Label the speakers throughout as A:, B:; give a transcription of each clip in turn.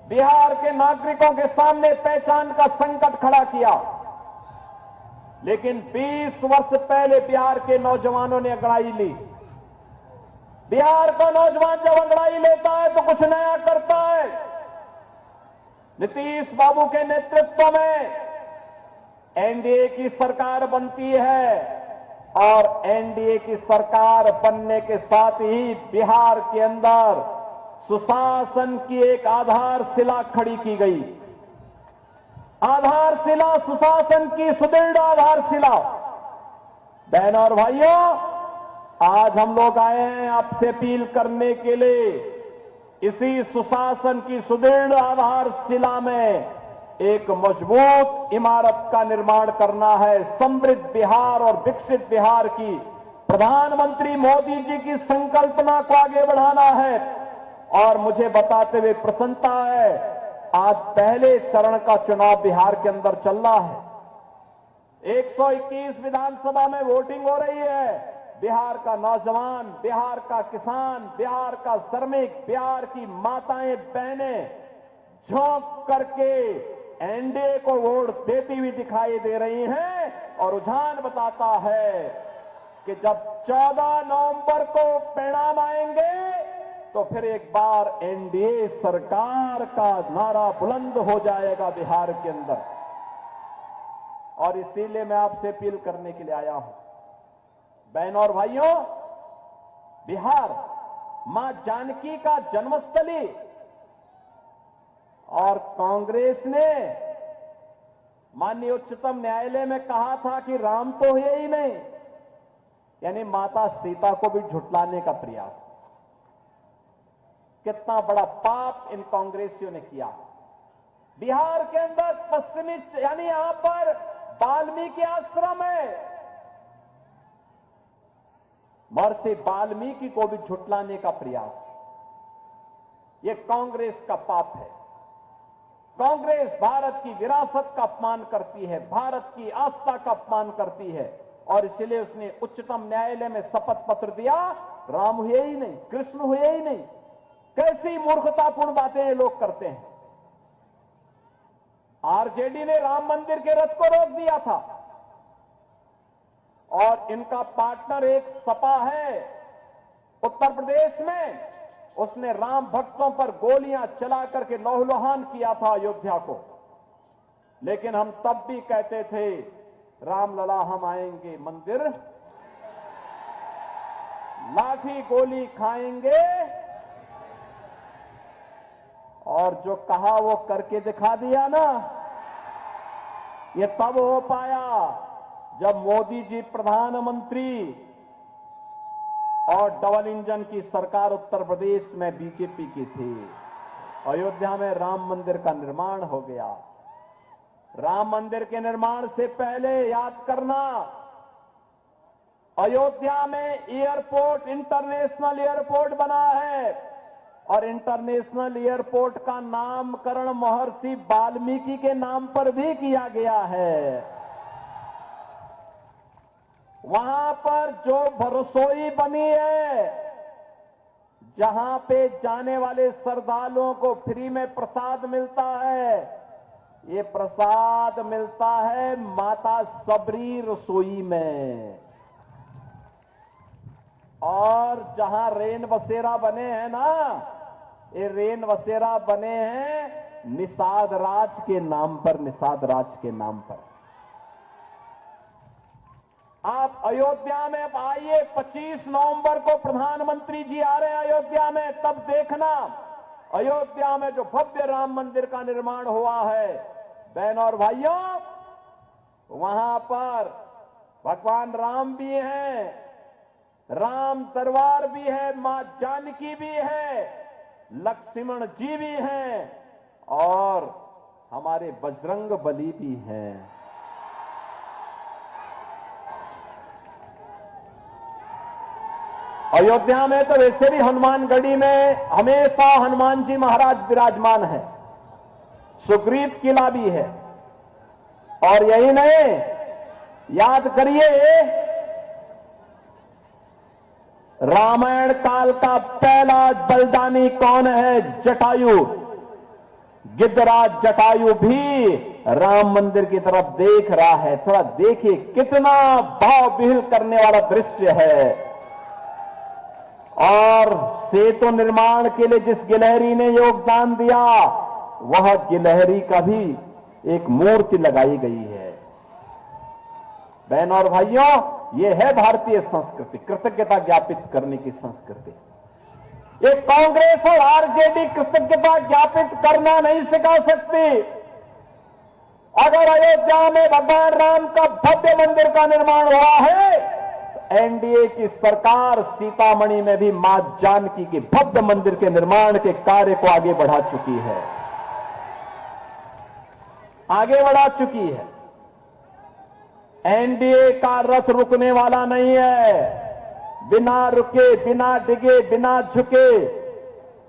A: बिहार के नागरिकों के सामने पहचान का संकट खड़ा किया। लेकिन 20 वर्ष पहले बिहार के नौजवानों ने अंगड़ाई ली। बिहार का नौजवान जब अंगड़ाई लेता है तो कुछ नया करता है। नीतीश बाबू के नेतृत्व में एनडीए की सरकार बनती है और एनडीए की सरकार बनने के साथ ही बिहार के अंदर सुशासन की एक आधारशिला खड़ी की गई। आधारशिला सुशासन की सुदृढ़ आधारशिला। बहनों और भाइयों, आज हम लोग आए हैं आपसे अपील करने के लिए। इसी सुशासन की सुदृढ़ आधारशिला में एक मजबूत इमारत का निर्माण करना है। समृद्ध बिहार और विकसित बिहार की प्रधानमंत्री मोदी जी की संकल्पना को आगे बढ़ाना है। और मुझे बताते हुए प्रसन्नता है, आज पहले चरण का चुनाव बिहार के अंदर चल रहा है। 121 विधानसभा में वोटिंग हो रही है। बिहार का नौजवान, बिहार का किसान, बिहार का श्रमिक, बिहार की माताएं बहनें झोंक करके एनडीए को वोट देती हुई दिखाई दे रही हैं। और रुझान बताता है कि जब 14 नवंबर को परिणाम आएंगे तो फिर एक बार एनडीए सरकार का नारा बुलंद हो जाएगा बिहार के अंदर। और इसीलिए मैं आपसे अपील करने के लिए आया हूं। बहनों और भाइयों, बिहार मां जानकी का जन्मस्थली और कांग्रेस ने माननीय उच्चतम न्यायालय में कहा था कि राम तो हुए ही नहीं, यानी माता सीता को भी झुठलाने का प्रयास। कितना बड़ा पाप इन कांग्रेसियों ने किया। बिहार के अंदर पश्चिमी यानी यहां पर वाल्मीकि आश्रम है, महर्षि वाल्मीकि को भी झुठलाने का प्रयास। यह कांग्रेस का पाप है। कांग्रेस भारत की विरासत का अपमान करती है, भारत की आस्था का अपमान करती है। और इसलिए उसने उच्चतम न्यायालय में शपथ पत्र दिया, राम हुए ही नहीं, कृष्ण हुए ही नहीं। कैसी मूर्खतापूर्ण बातें ये लोग करते हैं। आरजेडी ने राम मंदिर के रथ को रोक दिया था और इनका पार्टनर एक सपा है उत्तर प्रदेश में, उसने राम भक्तों पर गोलियां चला करके लहूलुहान किया था अयोध्या को। लेकिन हम तब भी कहते थे, रामलला हम आएंगे मंदिर, लाठी गोली खाएंगे। और जो कहा वो करके दिखा दिया ना। ये तब हो पाया जब मोदी जी प्रधानमंत्री और डबल इंजन की सरकार उत्तर प्रदेश में बीजेपी की थी। अयोध्या में राम मंदिर का निर्माण हो गया। राम मंदिर के निर्माण से पहले याद करना, अयोध्या में एयरपोर्ट, इंटरनेशनल एयरपोर्ट बना है और इंटरनेशनल एयरपोर्ट का नामकरण महर्षि वाल्मीकि के नाम पर भी किया गया है। वहां पर जो रसोई बनी है, जहां पे जाने वाले श्रद्धालुओं को फ्री में प्रसाद मिलता है, ये प्रसाद मिलता है माता सबरी रसोई में। और जहां रेन बसेरा बने हैं ना, ये रेन बसेरा बने हैं निषाद राज के नाम पर, निषाद राज के नाम पर। आप अयोध्या में आइए, 25 नवंबर को प्रधानमंत्री जी आ रहे हैं अयोध्या में, तब देखना अयोध्या में जो भव्य राम मंदिर का निर्माण हुआ है। बहनों और भाइयों, वहां पर भगवान राम भी हैं, राम दरबार भी है, मां जानकी भी है, लक्ष्मण जी भी हैं और हमारे बजरंग बली भी हैं। अयोध्या में तो वैसे भी हनुमानगढ़ी में हमेशा हनुमान जी महाराज विराजमान है, सुग्रीव किला भी है। और यही नहीं, याद करिए, रामायण काल का पहला बलिदानी कौन है? जटायु। गिद्धराज जटायु भी राम मंदिर की तरफ देख रहा है। थोड़ा देखिए कितना भाव विह्वल करने वाला दृश्य है। और सेतु निर्माण के लिए जिस गिलहरी ने योगदान दिया, वह गिलहरी का भी एक मूर्ति लगाई गई है। बहन और भाइयों, यह है भारतीय संस्कृति, कृतज्ञता ज्ञापित करने की संस्कृति। ये कांग्रेस और आरजेडी कृतज्ञता ज्ञापित करना नहीं सिखा सकती। अगर अयोध्या में भगवान राम का भव्य मंदिर का निर्माण हुआ है, तो एनडीए की सरकार सीतामढ़ी में भी मां जानकी के भव्य मंदिर के निर्माण के कार्य को आगे बढ़ा चुकी है, आगे बढ़ा चुकी है। एनडीए का रथ रुकने वाला नहीं है। बिना रुके, बिना डिगे, बिना झुके,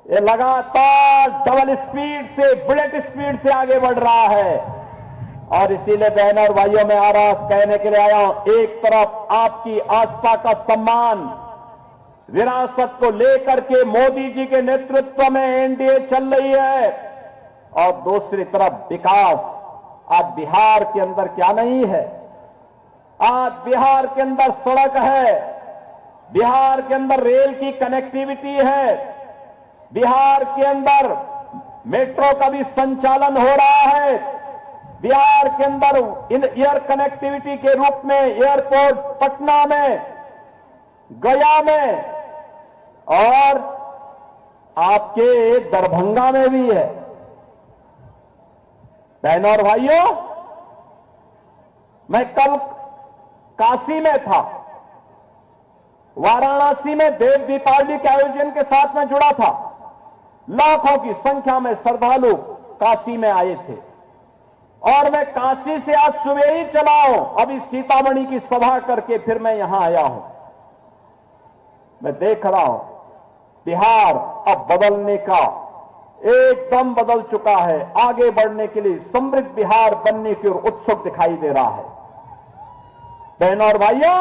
A: ये लगातार डबल स्पीड से, बुलेट स्पीड से आगे बढ़ रहा है। और इसीलिए बहनों और भाइयों, मैं आ रहा कहने के लिए आया हूं, एक तरफ आपकी आस्था का सम्मान, विरासत को लेकर के मोदी जी के नेतृत्व में एनडीए चल रही है, और दूसरी तरफ विकास। आज बिहार के अंदर क्या नहीं है? आज बिहार के अंदर सड़क है, बिहार के अंदर रेल की कनेक्टिविटी है, बिहार के अंदर मेट्रो का भी संचालन हो रहा है, बिहार के अंदर एयर कनेक्टिविटी के रूप में एयरपोर्ट पटना में, गया में, और आपके दरभंगा में भी है। बहनों और भाइयों, मैं कल काशी में था, वाराणसी में देव दीपावली के आयोजन के साथ में जुड़ा था। लाखों की संख्या में श्रद्धालु काशी में आए थे, और मैं काशी से आज सुबह ही चला हूं, अभी सीतामढ़ी की सभा करके फिर मैं यहां आया हूं। मैं देख रहा हूं बिहार अब बदलने का एकदम बदल चुका है, आगे बढ़ने के लिए समृद्ध बिहार बनने की ओर उत्सुक दिखाई दे रहा है। बहनों और भाइयों,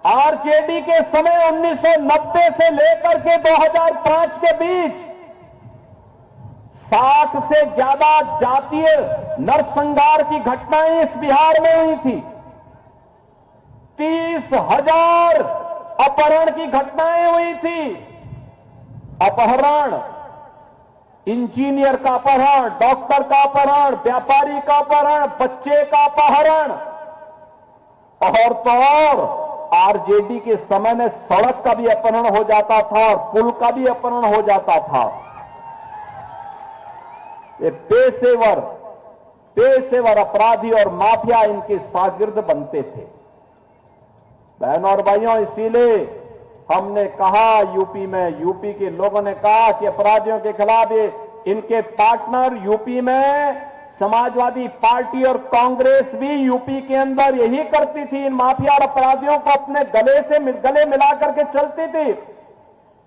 A: आरजेडी के समय 1990 से लेकर के 2005 के बीच 60 से ज्यादा जातीय नरसंहार की घटनाएं इस बिहार में हुई थी। 30,000 अपहरण की घटनाएं हुई थी। अपहरण, इंजीनियर का अपहरण, डॉक्टर का अपहरण, व्यापारी का अपहरण, बच्चे का अपहरण, और तो और आरजेडी के समय में सड़क का भी अपहरण हो जाता था और पुल का भी अपहरण हो जाता था। ये पेशेवर अपराधी और माफिया इनके शागिर्द बनते थे। बहनों और भाइयों, इसीलिए हमने कहा, यूपी के लोगों ने कहा कि अपराधियों के खिलाफ ये इनके पार्टनर यूपी में समाजवादी पार्टी और कांग्रेस भी यूपी के अंदर यही करती थी, इन माफिया और अपराधियों को अपने गले मिला करके चलती थी,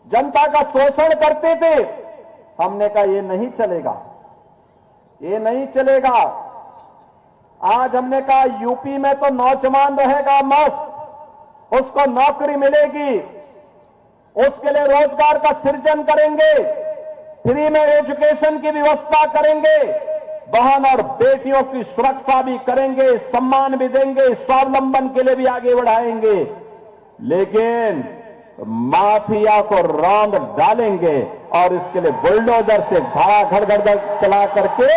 A: जनता का शोषण करते थे। हमने कहा ये नहीं चलेगा, ये नहीं चलेगा। आज हमने कहा यूपी में तो नौजवान रहेगा मस्त, उसको नौकरी मिलेगी, उसके लिए रोजगार का सृजन करेंगे, फ्री में एजुकेशन की व्यवस्था करेंगे, बहन और बेटियों की सुरक्षा भी करेंगे, सम्मान भी देंगे, स्वावलंबन के लिए भी आगे बढ़ाएंगे। लेकिन माफिया को रौंद डालेंगे और इसके लिए बुलडोजर से घड़ चला करके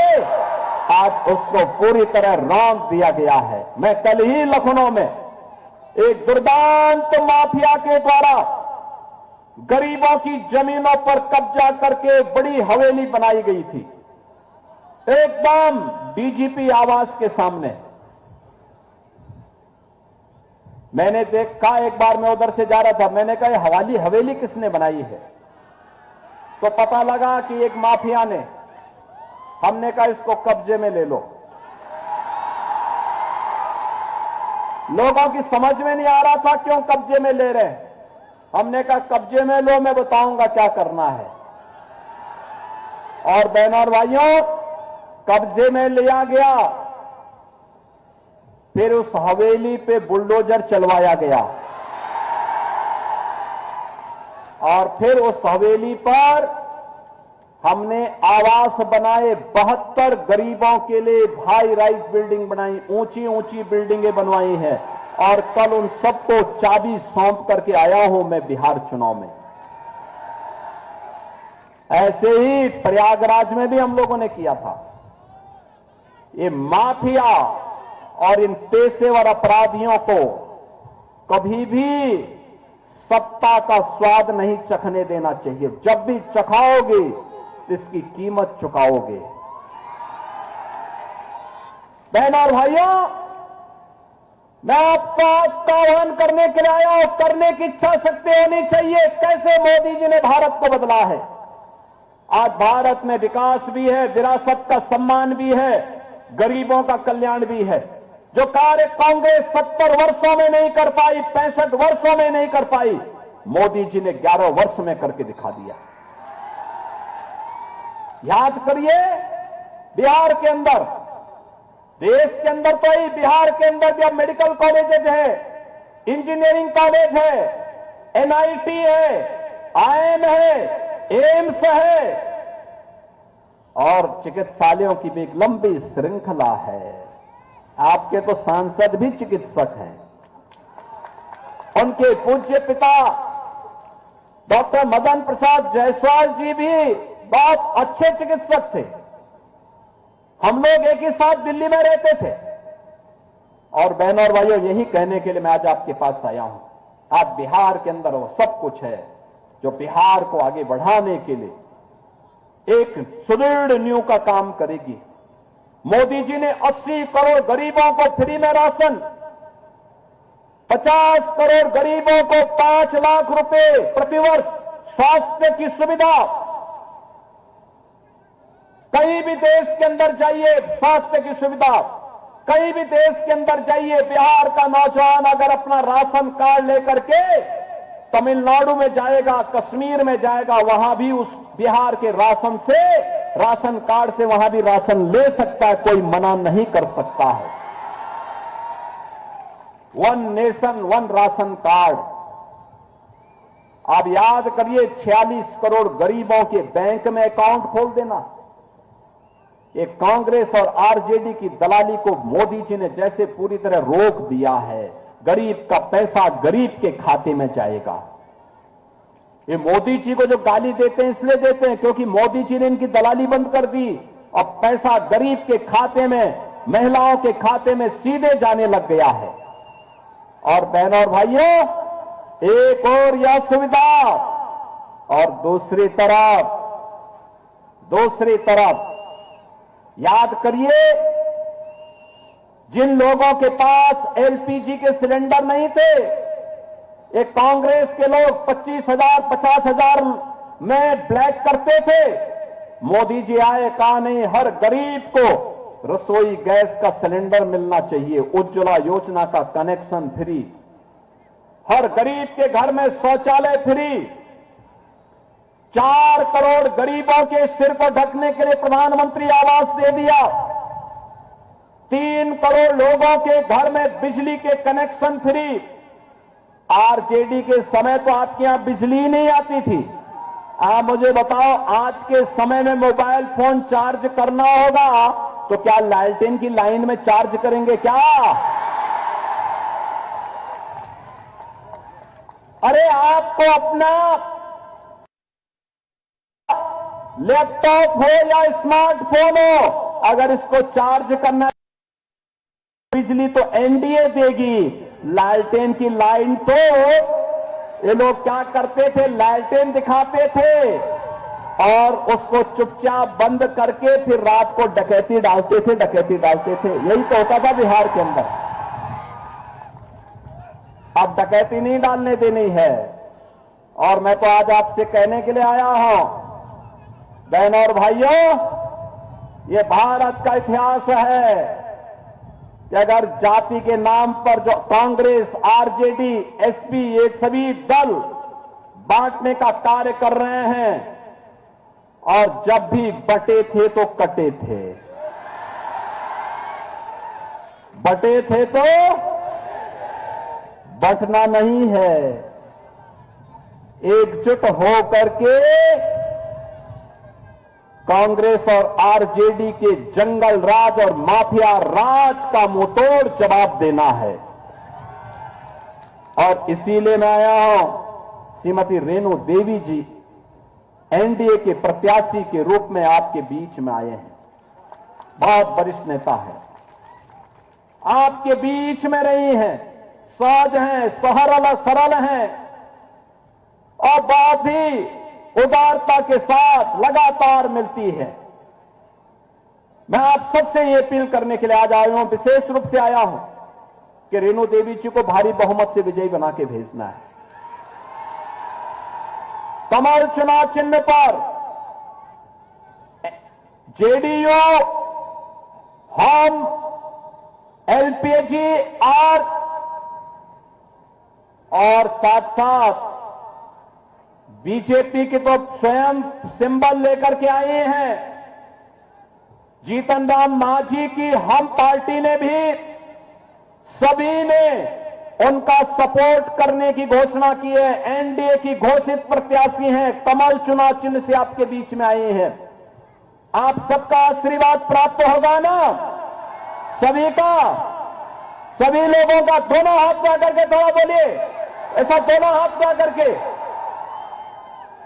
A: आज उसको पूरी तरह रौंद दिया गया है। मैं कल ही लखनऊ में एक दुर्दांत माफिया के द्वारा गरीबों की जमीनों पर कब्जा करके बड़ी हवेली बनाई गई थी, एकदम डीजीपी आवास के सामने। मैंने देखा, एक बार मैं उधर से जा रहा था, मैंने कहा हवेली किसने बनाई है? तो पता लगा कि एक माफिया ने। हमने कहा इसको कब्जे में ले लो। लोगों की समझ में नहीं आ रहा था क्यों कब्जे में ले रहे हैं। हमने कहा कब्जे में लो, मैं बताऊंगा क्या करना है। और बहनों और भाइयों, कब्जे में लिया गया, फिर उस हवेली पे बुलडोजर चलवाया गया और फिर उस हवेली पर हमने आवास बनाए, 72 गरीबों के लिए हाई राइज बिल्डिंग बनाई, ऊंची ऊंची बिल्डिंगें बनवाई हैं। और कल उन सबको चाबी सौंप करके आया हूं मैं बिहार चुनाव में। ऐसे ही प्रयागराज में भी हम लोगों ने किया था। ये माफिया और इन पेशेवर अपराधियों को कभी भी सत्ता का स्वाद नहीं चखने देना चाहिए। जब भी चखाओगे तो इसकी कीमत चुकाओगे। बहनों और भाइयों, मैं आपका आह्वान करने के लिए आया हूं। करने की इच्छा शक्ति होनी चाहिए। कैसे मोदी जी ने भारत को बदला है। आज भारत में विकास भी है, विरासत का सम्मान भी है, गरीबों का कल्याण भी है। जो कार्य कांग्रेस 70 वर्षों में नहीं कर पाई, 65 वर्षों में नहीं कर पाई, मोदी जी ने 11 वर्ष में करके दिखा दिया। याद करिए, बिहार के अंदर, देश के अंदर तो ही, बिहार के अंदर भी अब मेडिकल कॉलेजेस है, इंजीनियरिंग कॉलेज है, एनआईटी है, आईएम है, एम्स है और चिकित्सालयों की भी एक लंबी श्रृंखला है। आपके तो सांसद भी चिकित्सक हैं। उनके पूज्य पिता डॉक्टर मदन प्रसाद जायसवाल जी भी बहुत अच्छे चिकित्सक थे। हम लोग एक ही साथ दिल्ली में रहते थे। और बहनों और भाइयों, यही कहने के लिए मैं आज आपके पास आया हूं। आज बिहार के अंदर वो सब कुछ है जो बिहार को आगे बढ़ाने के लिए एक सुदृढ़ नींव का काम करेगी। मोदी जी ने 80 करोड़ गरीबों को फ्री में राशन, 50 करोड़ गरीबों को 5 लाख रुपए प्रतिवर्ष स्वास्थ्य की सुविधा। कहीं भी देश के अंदर जाइए स्वास्थ्य की सुविधा, कहीं भी देश के अंदर जाइए, बिहार का नौजवान अगर अपना राशन कार्ड लेकर के तमिलनाडु में जाएगा, कश्मीर में जाएगा, वहां भी उस बिहार के राशन से, राशन कार्ड से वहां भी राशन ले सकता है, कोई मना नहीं कर सकता है। One nation one ration card. आप याद करिए, 46 करोड़ गरीबों के बैंक में अकाउंट खोल देना। ये कांग्रेस और आरजेडी की दलाली को मोदी जी ने जैसे पूरी तरह रोक दिया है। गरीब का पैसा गरीब के खाते में जाएगा। ये मोदी जी को जो गाली देते हैं इसलिए देते हैं क्योंकि मोदी जी ने इनकी दलाली बंद कर दी। अब पैसा गरीब के खाते में, महिलाओं के खाते में सीधे जाने लग गया है। और बहनों और भाइयों, एक और यह सुविधा, और दूसरी तरफ याद करिए, जिन लोगों के पास एलपीजी के सिलेंडर नहीं थे, ये कांग्रेस के लोग 25,000 50,000 में ब्लैक करते थे। मोदी जी आए, कहा नहीं, हर गरीब को रसोई गैस का सिलेंडर मिलना चाहिए, उज्ज्वला योजना का कनेक्शन फ्री, हर गरीब के घर में शौचालय फ्री, 4 करोड़ गरीबों के सिर को ढकने के लिए प्रधानमंत्री आवास दे दिया, 3 करोड़ लोगों के घर में बिजली के कनेक्शन फ्री। आरजेडी के समय तो आपके यहां बिजली ही नहीं आती थी। आप मुझे बताओ, आज के समय में मोबाइल फोन चार्ज करना होगा तो क्या लालटेन की लाइन में चार्ज करेंगे क्या? अरे आपको अपना लैपटॉप हो या स्मार्टफोन हो, अगर इसको चार्ज करना बिजली तो एनडीए देगी। लालटेन की लाइन तो ये लोग क्या करते थे, लालटेन दिखाते थे और उसको चुपचाप बंद करके फिर रात को डकैती डालते थे। यही तो होता था बिहार के अंदर। अब डकैती नहीं डालने देनी है। और मैं तो आज आपसे कहने के लिए आया हूं, बहनों और भाइयों, ये भारत का इतिहास है कि अगर जाति के नाम पर जो कांग्रेस, आरजेडी, एसपी, ये सभी दल बांटने का कार्य कर रहे हैं, और जब भी बटे थे तो कटे थे, बटे थे तो बंटना नहीं है। एकजुट हो करके कांग्रेस और आरजेडी के जंगल राज और माफिया राज का मुंहतोड़ जवाब देना है। और इसीलिए मैं आया हूं, श्रीमती रेणु देवी जी एनडीए के प्रत्याशी के रूप में आपके बीच में आए हैं। बहुत वरिष्ठ नेता है, आपके बीच में रही हैं, सहज हैं, सरल हैं और बहुत ही उदारता के साथ लगातार मिलती है। मैं आप सबसे ये अपील करने के लिए आज आया हूं, विशेष रूप से आया हूं कि रेणु देवी जी को भारी बहुमत से विजयी बना के भेजना है। कमल चुनाव चिन्ह पर जेडीयू, हम, एलपीएजी और साथ साथ बीजेपी के तो स्वयं सिंबल लेकर के आए हैं। जीतन राम मांझी की हम पार्टी ने भी, सभी ने उनका सपोर्ट करने की घोषणा की है। एनडीए की घोषित प्रत्याशी हैं, कमल चुनाव चिन्ह से आपके बीच में आए हैं। आप सबका आशीर्वाद प्राप्त होगा ना, सभी का, सभी लोगों का। दोनों हाथ में करके थोड़ा बोलिए, ऐसा दोनों हाथ में करके।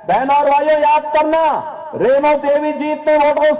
A: बहनों और भाइयों, याद करना, रेणु देवी जी इतने वोटों